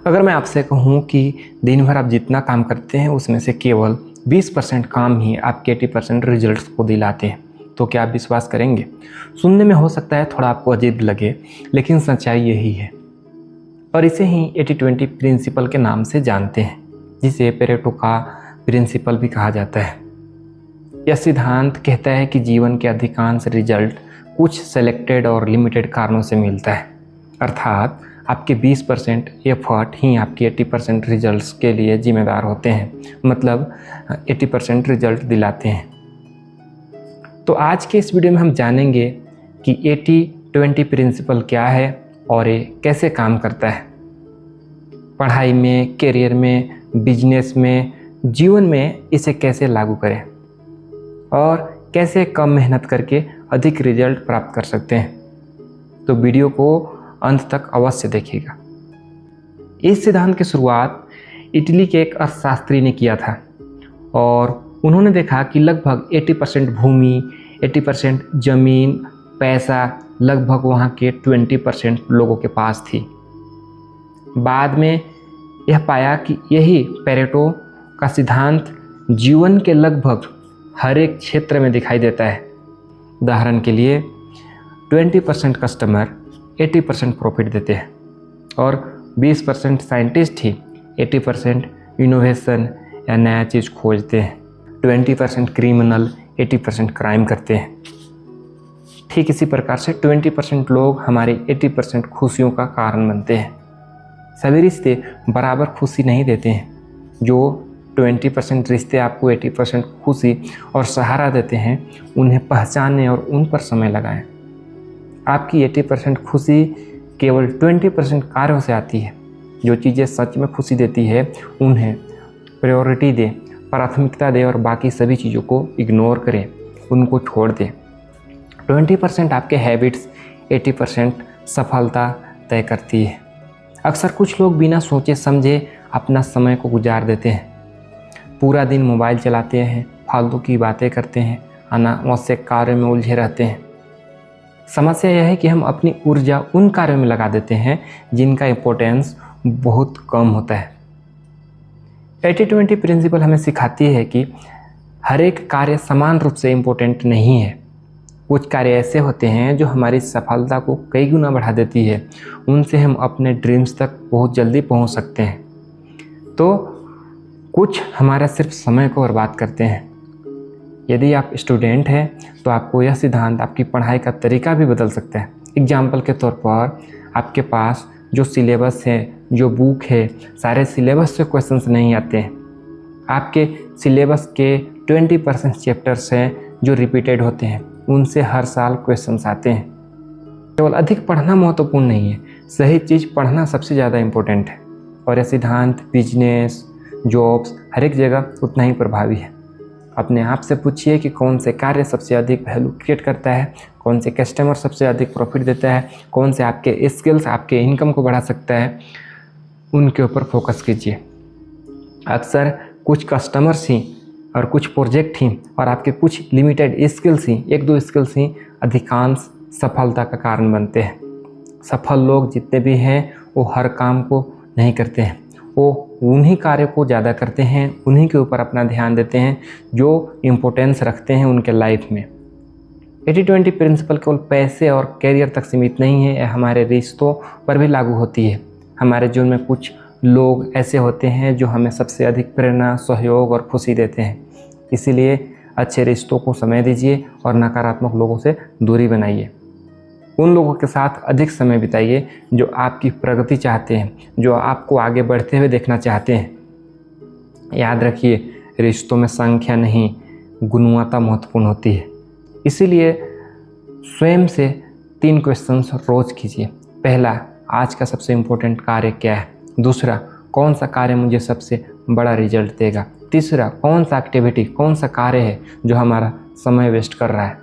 अगर मैं आपसे कहूँ कि दिन भर आप जितना काम करते हैं उसमें से केवल 20% काम ही आपके 80% रिजल्ट्स को दिलाते हैं, तो क्या आप विश्वास करेंगे? सुनने में हो सकता है थोड़ा आपको अजीब लगे, लेकिन सच्चाई यही है। और इसे ही 80-20 प्रिंसिपल के नाम से जानते हैं, जिसे पेरेटो का प्रिंसिपल भी कहा जाता है। यह सिद्धांत कहता है कि जीवन के अधिकांश रिजल्ट कुछ सेलेक्टेड और लिमिटेड कारणों से मिलता है, अर्थात आपके 20% एफर्ट ही आपके 80% रिजल्ट्स के लिए जिम्मेदार होते हैं, मतलब 80% रिजल्ट दिलाते हैं। तो आज के इस वीडियो में हम जानेंगे कि 80-20 प्रिंसिपल क्या है और ये कैसे काम करता है। पढ़ाई में, करियर में, बिजनेस में, जीवन में इसे कैसे लागू करें और कैसे कम मेहनत करके अधिक रिजल्ट प्राप्त कर सकते हैं। तो वीडियो को अंत तक अवश्य देखिएगा। इस सिद्धांत की शुरुआत इटली के एक अर्थशास्त्री ने किया था और उन्होंने देखा कि लगभग 80% भूमि, 80% ज़मीन, पैसा लगभग वहाँ के 20% लोगों के पास थी। बाद में यह पाया कि यही पेरेटो का सिद्धांत जीवन के लगभग हर एक क्षेत्र में दिखाई देता है। उदाहरण के लिए 20% कस्टमर 80% प्रॉफिट देते हैं और 20% साइंटिस्ट ही 80% इनोवेशन या नया चीज़ खोजते हैं। 20% क्रिमिनल 80% क्राइम करते हैं। ठीक इसी प्रकार से 20% लोग हमारी 80% खुशियों का कारण बनते हैं। सभी रिश्ते बराबर खुशी नहीं देते हैं। जो 20% रिश्ते आपको 80% खुशी और सहारा देते हैं, उन्हें पहचानने और उन पर समय लगाएं। आपकी 80% खुशी केवल 20% कार्यों से आती है। जो चीज़ें सच में खुशी देती है उन्हें प्रायोरिटी दें, प्राथमिकता दें और बाकी सभी चीज़ों को इग्नोर करें, उनको छोड़ दें। 20% आपके हैबिट्स 80% सफलता तय करती है। अक्सर कुछ लोग बिना सोचे समझे अपना समय को गुजार देते हैं। पूरा दिन मोबाइल चलाते हैं, फालतू की बातें करते हैं, अनावश्यक कार्यों में उलझे रहते हैं। समस्या यह है कि हम अपनी ऊर्जा उन कार्यों में लगा देते हैं जिनका इम्पोर्टेंस बहुत कम होता है। 80-20 प्रिंसिपल हमें सिखाती है कि हर एक कार्य समान रूप से इम्पोर्टेंट नहीं है। कुछ कार्य ऐसे होते हैं जो हमारी सफलता को कई गुना बढ़ा देती है। उनसे हम अपने ड्रीम्स तक बहुत जल्दी पहुंच सकते हैं। तो कुछ हमारा सिर्फ समय को बर्बाद करते हैं। यदि आप स्टूडेंट हैं तो आपको यह सिद्धांत आपकी पढ़ाई का तरीका भी बदल सकता है। एग्जाम्पल के तौर पर आपके पास जो सिलेबस है, जो बुक है, सारे सिलेबस से क्वेश्चंस नहीं आते हैं। आपके सिलेबस के 20% चैप्टर्स हैं जो रिपीटेड होते हैं, उनसे हर साल क्वेश्चंस आते हैं। केवल अधिक पढ़ना महत्वपूर्ण नहीं है, सही चीज़ पढ़ना सबसे ज़्यादा इम्पोर्टेंट है। और यह सिद्धांत बिजनेस, जॉब्स, हर एक जगह उतना ही प्रभावी है। अपने आप से पूछिए कि कौन से कार्य सबसे अधिक वैल्यू क्रिएट करता है, कौन से कस्टमर सबसे अधिक प्रॉफिट देता है, कौन से आपके स्किल्स आपके इनकम को बढ़ा सकता है, उनके ऊपर फोकस कीजिए। अक्सर कुछ कस्टमर्स ही और कुछ प्रोजेक्ट ही और आपके कुछ लिमिटेड स्किल्स ही, 1-2 स्किल्स ही अधिकांश सफलता का कारण बनते हैं। सफल लोग जितने भी हैं वो हर काम को नहीं करते हैं, वो उन्हीं कार्यों को ज़्यादा करते हैं, उन्हीं के ऊपर अपना ध्यान देते हैं जो इम्पोर्टेंस रखते हैं उनके लाइफ में। 80-20 प्रिंसिपल केवल पैसे और करियर तक सीमित नहीं है, यह हमारे रिश्तों पर भी लागू होती है। हमारे जीवन में कुछ लोग ऐसे होते हैं जो हमें सबसे अधिक प्रेरणा, सहयोग और खुशी देते हैं। इसीलिए अच्छे रिश्तों को समय दीजिए और नकारात्मक लोगों से दूरी बनाइए। उन लोगों के साथ अधिक समय बिताइए जो आपकी प्रगति चाहते हैं, जो आपको आगे बढ़ते हुए देखना चाहते हैं। याद रखिए, रिश्तों में संख्या नहीं, गुणवत्ता महत्वपूर्ण होती है। इसीलिए स्वयं से 3 क्वेश्चंस रोज कीजिए। पहला, आज का सबसे इम्पोर्टेंट कार्य क्या है? दूसरा, कौन सा कार्य मुझे सबसे बड़ा रिजल्ट देगा? तीसरा, कौन सा एक्टिविटी, कौन सा कार्य है जो हमारा समय वेस्ट कर रहा है?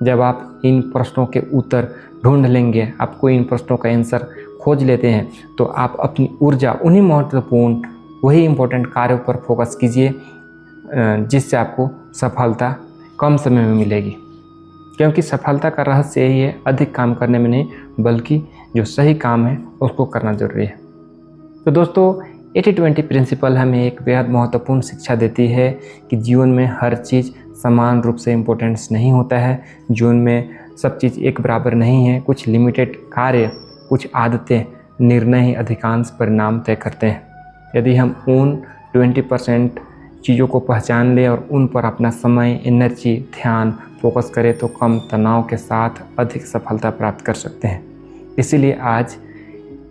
जब आप इन प्रश्नों के उत्तर ढूंढ लेंगे, आपको इन प्रश्नों का आंसर खोज लेते हैं, तो आप अपनी ऊर्जा उन्हीं महत्वपूर्ण, वही इम्पोर्टेंट कार्यों पर फोकस कीजिए जिससे आपको सफलता कम समय में मिलेगी। क्योंकि सफलता का रहस्य यही है, अधिक काम करने में नहीं, बल्कि जो सही काम है उसको करना जरूरी है। तो दोस्तों 80-20 प्रिंसिपल हमें एक बेहद महत्वपूर्ण शिक्षा देती है कि जीवन में हर चीज़ समान रूप से इम्पोर्टेंस नहीं होता है। जीवन में सब चीज़ एक बराबर नहीं है। कुछ लिमिटेड कार्य, कुछ आदतें, निर्णय ही अधिकांश परिणाम तय करते हैं। यदि हम उन 20% चीज़ों को पहचान लें और उन पर अपना समय, एनर्जी, ध्यान फोकस करें तो कम तनाव के साथ अधिक सफलता प्राप्त कर सकते हैं। इसीलिए आज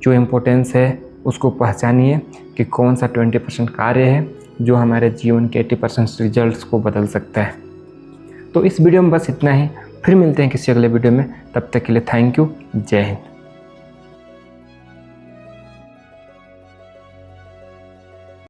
जो इम्पोर्टेंस है उसको पहचानिए कि कौन सा 20% कार्य है जो हमारे जीवन के 80% रिजल्ट्स को बदल सकता है। तो इस वीडियो में बस इतना ही। फिर मिलते हैं किसी अगले वीडियो में। तब तक के लिए थैंक यू। जय हिंद।